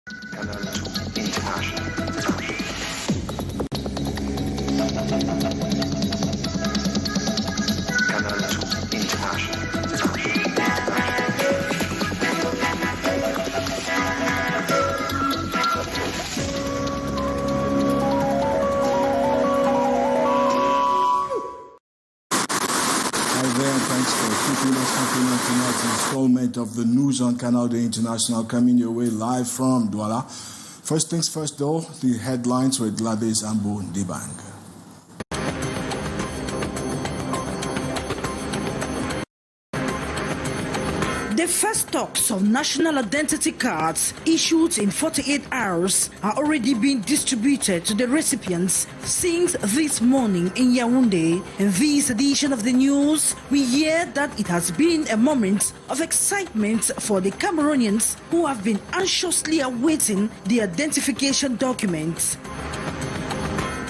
Canal International. Canal International. Thanks for keeping us company on tonight's installment of the news on Canal International, coming your way live from Douala. First things first, though, the headlines with Gladys Ambo Dibang. The first stocks of national identity cards issued in 48 hours are already being distributed to the recipients since this morning in Yaoundé. In this edition of the news, we hear that it has been a moment of excitement for the Cameroonians who have been anxiously awaiting the identification documents.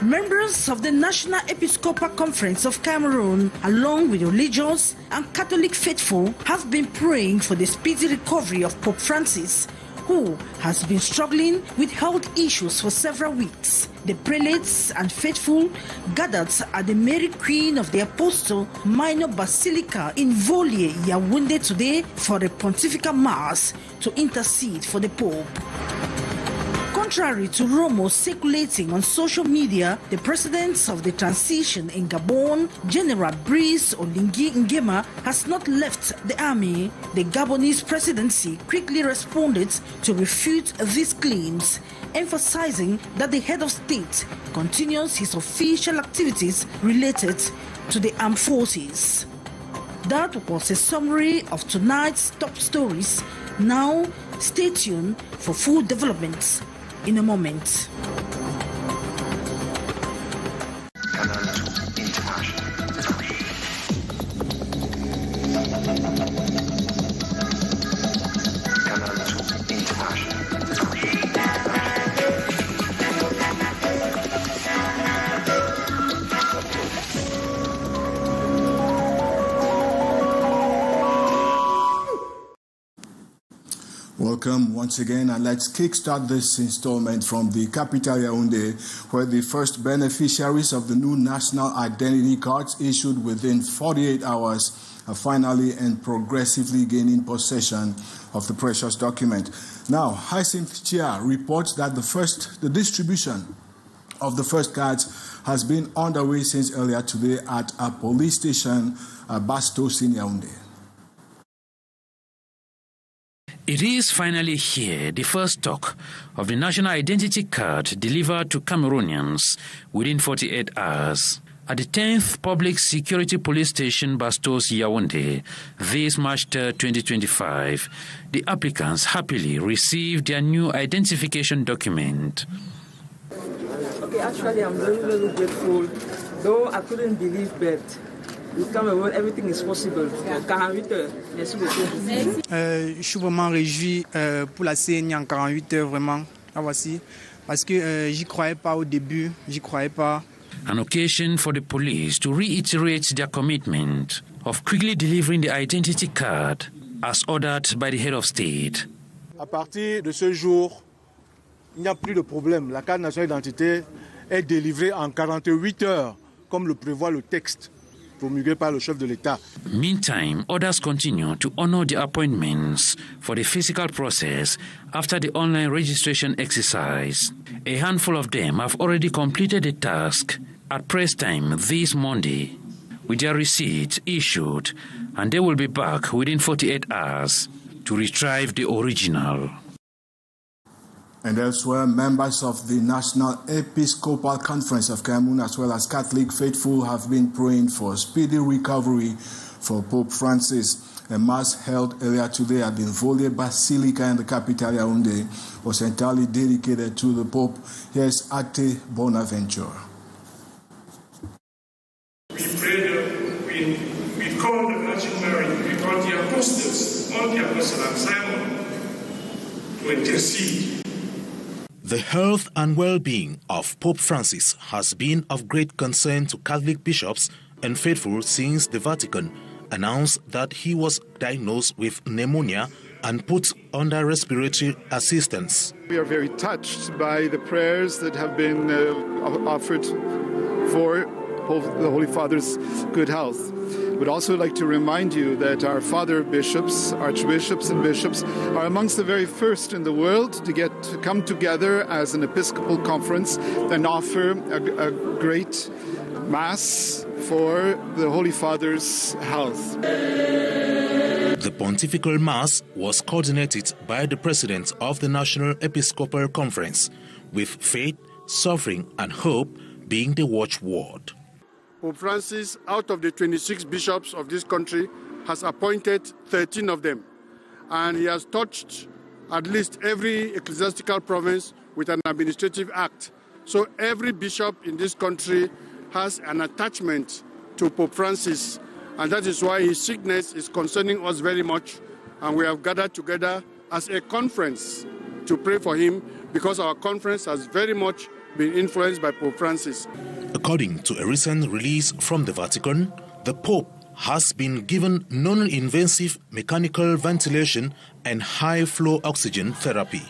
Members of the National Episcopal Conference of Cameroon, along with religious and Catholic faithful, have been praying for the speedy recovery of Pope Francis, who has been struggling with health issues for several weeks. The prelates and faithful gathered at the Mary Queen of the Apostle Minor Basilica in Volier, Yaoundé today for a pontifical mass to intercede for the Pope. Contrary to rumors circulating on social media, the president of the transition in Gabon, General Brice Oligui Nguema, has not left the army. The Gabonese presidency quickly responded to refute these claims, emphasizing that the head of state continues his official activities related to the armed forces. That was a summary of tonight's top stories. Now, stay tuned for full developments in a moment. Welcome once again, and let's kickstart this installment from the capital Yaoundé, where the first beneficiaries of the new national identity cards issued within 48 hours are finally and progressively gaining possession of the precious document. Now, Hyacinth Chia reports that the distribution of the first cards has been underway since earlier today at a police station, Bastos in Yaoundé. It is finally here, the first stock of the national identity card delivered to Cameroonians within 48 hours. At the 10th Public Security Police Station, Bastos, Yaoundé, this March 3, 2025, the applicants happily received their new identification document. Okay, actually, I'm very, very grateful, though I couldn't believe that. Everything is possible. 48 heures. Merci beaucoup. Je suis vraiment réjoui pour la CNI en 48 heures, vraiment. Ah, voici. Parce que j'y croyais pas au début, j'y croyais pas. An occasion for the police to reiterate their commitment of quickly delivering the identity card as ordered by the head of state. À partir de ce jour, il n'y a plus de problème. La carte nationale d'identité est délivrée en 48 heures, comme le prévoit le texte promulgué par le chef de l'État. Meantime, others continue to honor the appointments for the physical process after the online registration exercise. A handful of them have already completed the task at press time this Monday, with their receipts issued, and they will be back within 48 hours to retrieve the original. And elsewhere, members of the National Episcopal Conference of Cameroon, as well as Catholic faithful, have been praying for speedy recovery for Pope Francis. A mass held earlier today at the Volier Basilica in the capital Yaoundé was entirely dedicated to the Pope. Here's Ate Bonaventure. We pray, we call the Virgin Mary, we call the apostles, all the apostles and Simon to intercede. The health and well-being of Pope Francis has been of great concern to Catholic bishops and faithful since the Vatican announced that he was diagnosed with pneumonia and put under respiratory assistance. We are very touched by the prayers that have been offered for the Holy Father's good health. We'd also like to remind you that our father bishops, archbishops and bishops are amongst the very first in the world to come together as an Episcopal conference and offer a great Mass for the Holy Father's health. The Pontifical Mass was coordinated by the President of the National Episcopal Conference, with faith, suffering and hope being the watchword. Pope Francis, out of the 26 bishops of this country, has appointed 13 of them. And he has touched at least every ecclesiastical province with an administrative act. So every bishop in this country has an attachment to Pope Francis. And that is why his sickness is concerning us very much. And we have gathered together as a conference to pray for him, because our conference has very much been influenced by Pope Francis. According to a recent release from the Vatican, the Pope has been given non-invasive mechanical ventilation and high-flow oxygen therapy.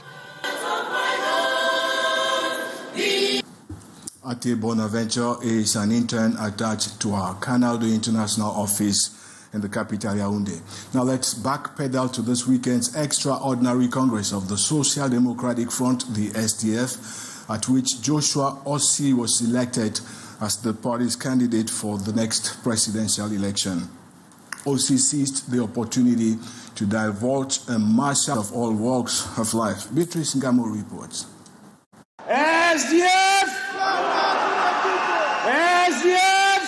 Ate Bonaventure is an intern attached to our Canal, the international office in the capital Yaoundé. Now let's backpedal to this weekend's extraordinary Congress of the Social Democratic Front, the SDF, at which Joshua Ossie was elected as the party's candidate for the next presidential election. Ossie seized the opportunity to divulge a marshal of all walks of life. Beatrice Ngamo reports. SDF! SDF!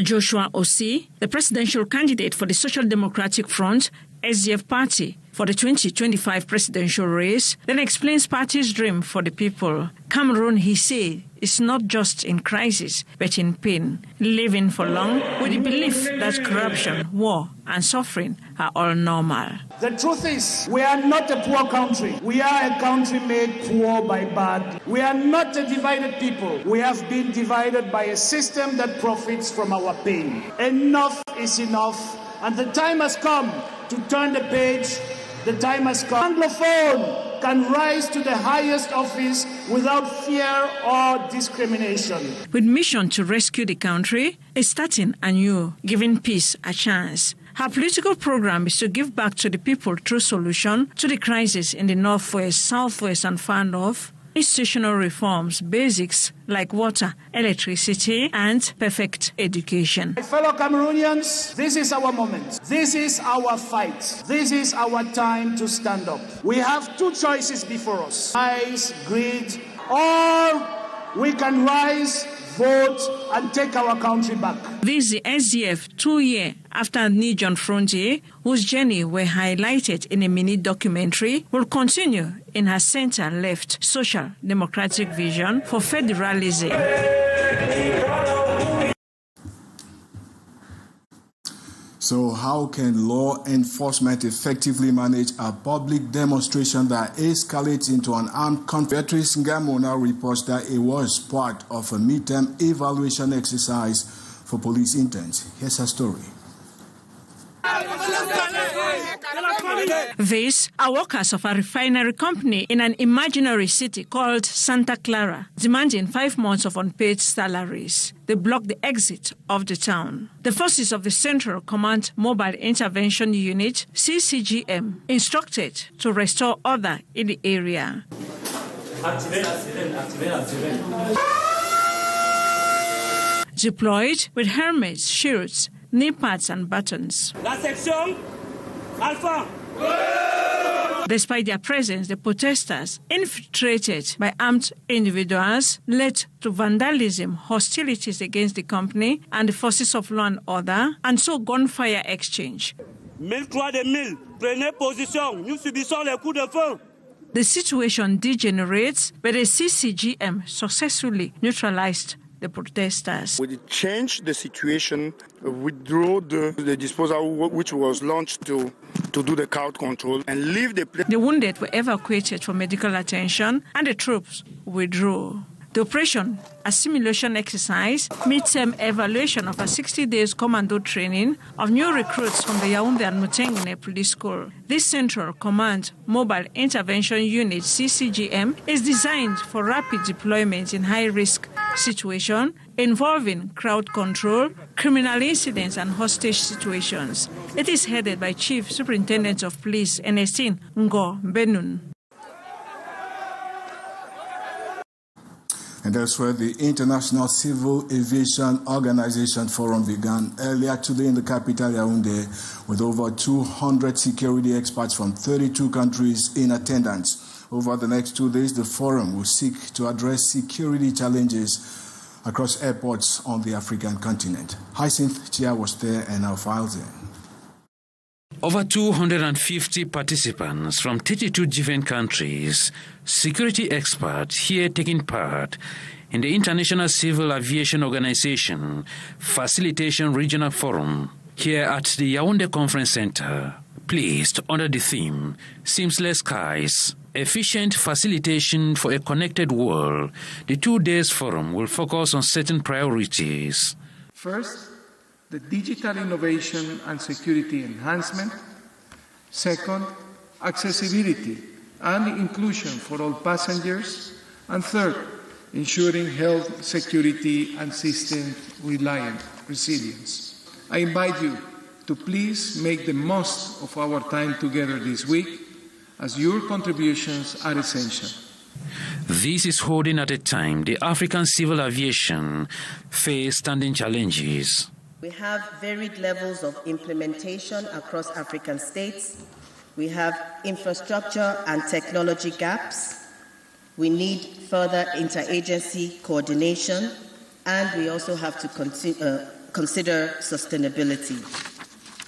Joshua Ossie, the presidential candidate for the Social Democratic Front, SDF party, for the 2025 presidential race, then explains party's dream for the people. Cameroon, he said, is not just in crisis, but in pain, living for long with the belief that corruption, war, and suffering are all normal. The truth is, we are not a poor country. We are a country made poor by bad. We are not a divided people. We have been divided by a system that profits from our pain. Enough is enough, and the time has come to turn the page. The time has come. Anglophone can rise to the highest office without fear or discrimination. With mission to rescue the country, is starting anew, giving peace a chance. Her political program is to give back to the people through solution to the crisis in the northwest, southwest, and far north. Institutional reforms, basics like water, electricity, and perfect education. My fellow Cameroonians, this is our moment. This is our fight. This is our time to stand up. We have two choices before us: rise, greed, or we can rise, vote, and take our country back. This is the SDF 2 years after Nijon Frontier, whose journey were highlighted in a mini documentary, will continue in her center-left social democratic vision for federalism. So how can law enforcement effectively manage a public demonstration that escalates into an armed conflict? Beatrice Ngamo now reports that it was part of a midterm evaluation exercise for police interns. Here's her story. These are workers of a refinery company in an imaginary city called Santa Clara, demanding 5 months of unpaid salaries. They blocked the exit of the town. The forces of the Central Command Mobile Intervention Unit, CCGM, instructed to restore order in the area. Deployed with helmets, shields, knee pads, and buttons. La section Alpha. Despite their presence, the protesters, infiltrated by armed individuals, led to vandalism, hostilities against the company and the forces of law and order, and so gunfire exchange. 1003 prenez position, nous subissons les coups de feu. The situation degenerates, but the CCGM successfully neutralized the protesters. We changed the situation, withdraw the disposal which was launched to do the crowd control, and leave the place. The wounded were evacuated for medical attention, and the troops withdrew. The operation, a simulation exercise, midterm evaluation of a 60 days commando training of new recruits from the Yaoundé and Mutengene Police School. This Central Command Mobile Intervention Unit, CCGM, is designed for rapid deployment in high-risk situations involving crowd control, criminal incidents, and hostage situations. It is headed by Chief Superintendent of Police, Ernestine Ngo Benun. And that's where the International Civil Aviation Organization Forum began earlier today in the capital, Yaoundé, with over 200 security experts from 32 countries in attendance. Over the next 2 days, the forum will seek to address security challenges across airports on the African continent. Hyacinth Chia was there and our files in. Over 250 participants from 32 different countries, security experts here taking part in the International Civil Aviation Organization Facilitation Regional Forum here at the Yaoundé Conference Center, placed under the theme Seamless Skies, Efficient Facilitation for a Connected World. The 2 days forum will focus on certain priorities. First, the digital innovation and security enhancement. Second, accessibility and inclusion for all passengers. And third, ensuring health, security, and system reliant resilience. I invite you to please make the most of our time together this week, as your contributions are essential. This is holding at a time the African civil aviation face standing challenges. We have varied levels of implementation across African states. We have infrastructure and technology gaps. We need further interagency coordination, and we also have to consider sustainability.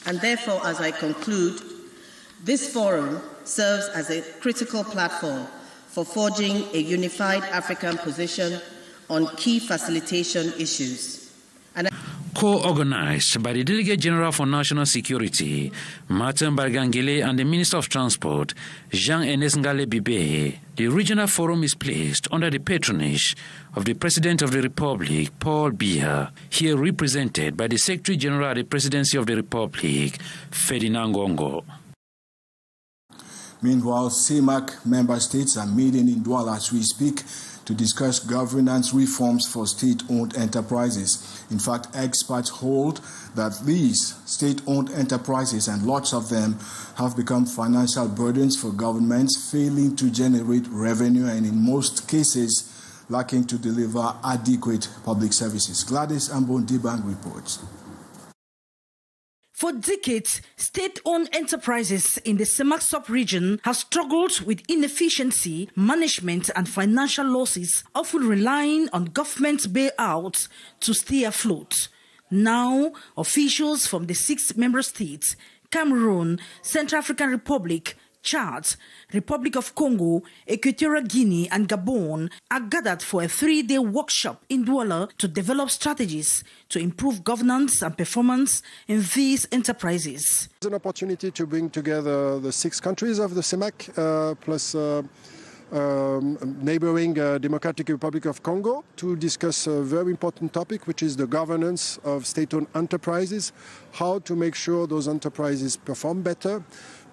And therefore, as I conclude, this forum serves as a critical platform for forging a unified African position on key facilitation issues. Co-organized by the Delegate General for National Security, Martin Bargangele, and the Minister of Transport, Jean-Ernest Ngale Bibe, the regional forum is placed under the patronage of the President of the Republic, Paul Biya, here represented by the Secretary General at the Presidency of the Republic, Ferdinand Ngongo. Meanwhile, CEMAC member states are meeting in Douala as we speak to discuss governance reforms for state-owned enterprises. In fact, experts hold that these state-owned enterprises, and lots of them, have become financial burdens for governments, failing to generate revenue and in most cases lacking to deliver adequate public services. Gladys Ambon-Dibang reports. For decades, state-owned enterprises in the CEMAC sub-region have struggled with inefficiency, management and financial losses, often relying on government bailouts to stay afloat. Now, officials from the 6 member states, Cameroon, Central African Republic, Chad, Republic of Congo, Equatorial Guinea and Gabon are gathered for a 3-day workshop in Douala to develop strategies to improve governance and performance in these enterprises. It's an opportunity to bring together the 6 countries of the CEMAC plus neighboring Democratic Republic of Congo to discuss a very important topic, which is the governance of state-owned enterprises, how to make sure those enterprises perform better,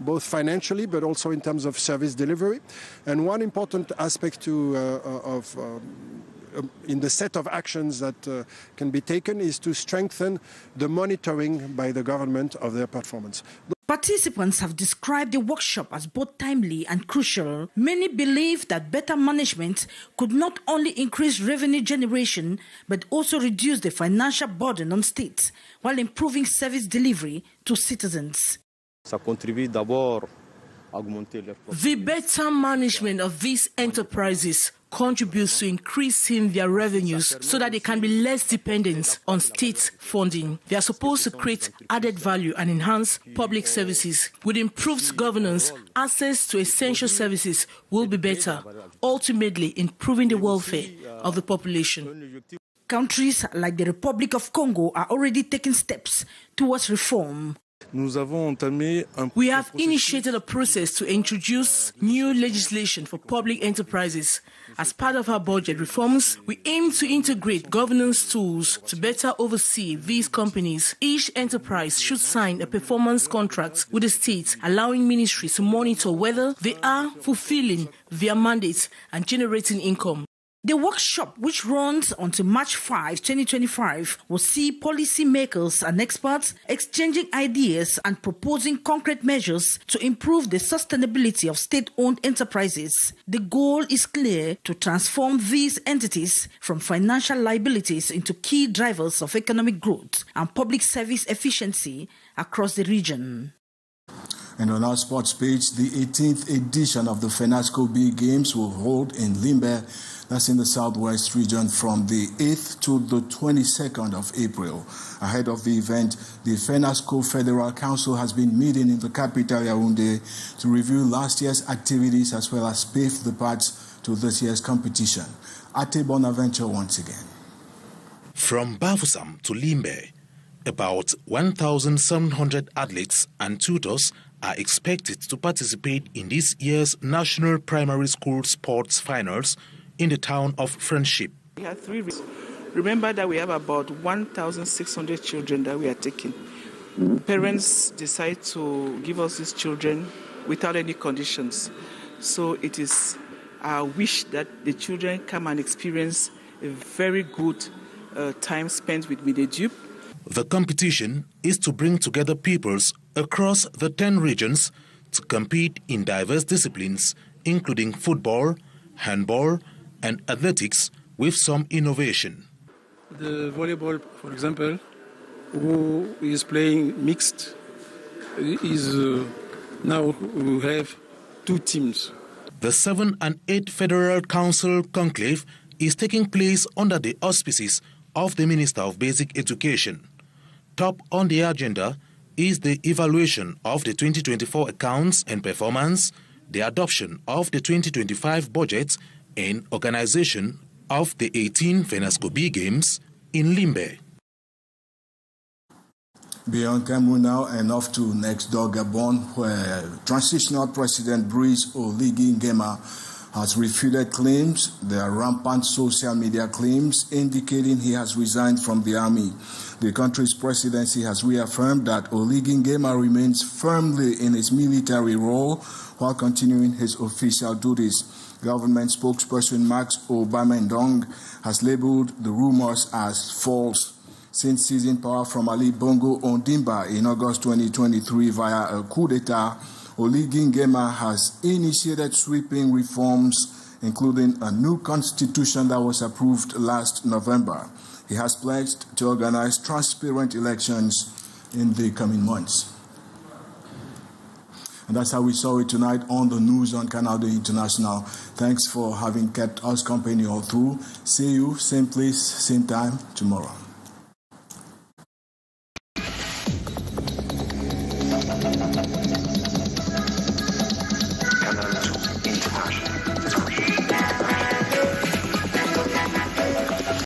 both financially but also in terms of service delivery. And one important aspect in the set of actions that can be taken is to strengthen the monitoring by the government of their performance. Participants have described the workshop as both timely and crucial. Many believe that better management could not only increase revenue generation, but also reduce the financial burden on states while improving service delivery to citizens. The better management of these enterprises contributes to increasing their revenues so that they can be less dependent on state funding. They are supposed to create added value and enhance public services. With improved governance, access to essential services will be better, ultimately improving the welfare of the population. Countries like the Republic of Congo are already taking steps towards reform. We have initiated a process to introduce new legislation for public enterprises. As part of our budget reforms, we aim to integrate governance tools to better oversee these companies. Each enterprise should sign a performance contract with the state, allowing ministries to monitor whether they are fulfilling their mandates and generating income. The workshop, which runs until March 5, 2025, will see policymakers and experts exchanging ideas and proposing concrete measures to improve the sustainability of state-owned enterprises. The goal is clear: to transform these entities from financial liabilities into key drivers of economic growth and public service efficiency across the region. And on our sports page, the 18th edition of the FENASCO B Games will hold in Limbe, that's in the southwest region, from the 8th to the 22nd of April. Ahead of the event, the FENASCO Federal Council has been meeting in the capital Yaoundé to review last year's activities as well as pave the path to this year's competition. Ate Bonaventure once again. From Bafoussam to Limbe, about 1,700 athletes and tutors are expected to participate in this year's National Primary School Sports Finals in the town of Friendship. We have 3 reasons. Remember that we have about 1,600 children that we are taking. Parents decide to give us these children without any conditions. So it is our wish that the children come and experience a very good time spent with Midedup. The competition is to bring together pupils across the 10 regions to compete in diverse disciplines, including football, handball, and athletics, with some innovation. The volleyball, for example, who is playing mixed, is now we have 2 teams. The 7th and 8th Federal Council Conclave is taking place under the auspices of the Minister of Basic Education. Top on the agenda is the evaluation of the 2024 accounts and performance, the adoption of the 2025 budget, and organization of the 18 FENASCO B Games in Limbe. Beyond Cameroon now and off to next door Gabon, where transitional President Brice Oligui Nguema has refuted claims. There are rampant social media claims indicating he has resigned from the army. The country's presidency has reaffirmed that Oligui Nguema remains firmly in his military role while continuing his official duties. Government spokesperson Max Obamendong has labeled the rumors as false. Since seizing power from Ali Bongo Ondimba in August 2023 via a coup d'etat, Oligui Nguema has initiated sweeping reforms, including a new constitution that was approved last November. He has pledged to organize transparent elections in the coming months. And that's how we saw it tonight on the news on Canal International. Thanks for having kept us company all through. See you, same place, same time tomorrow.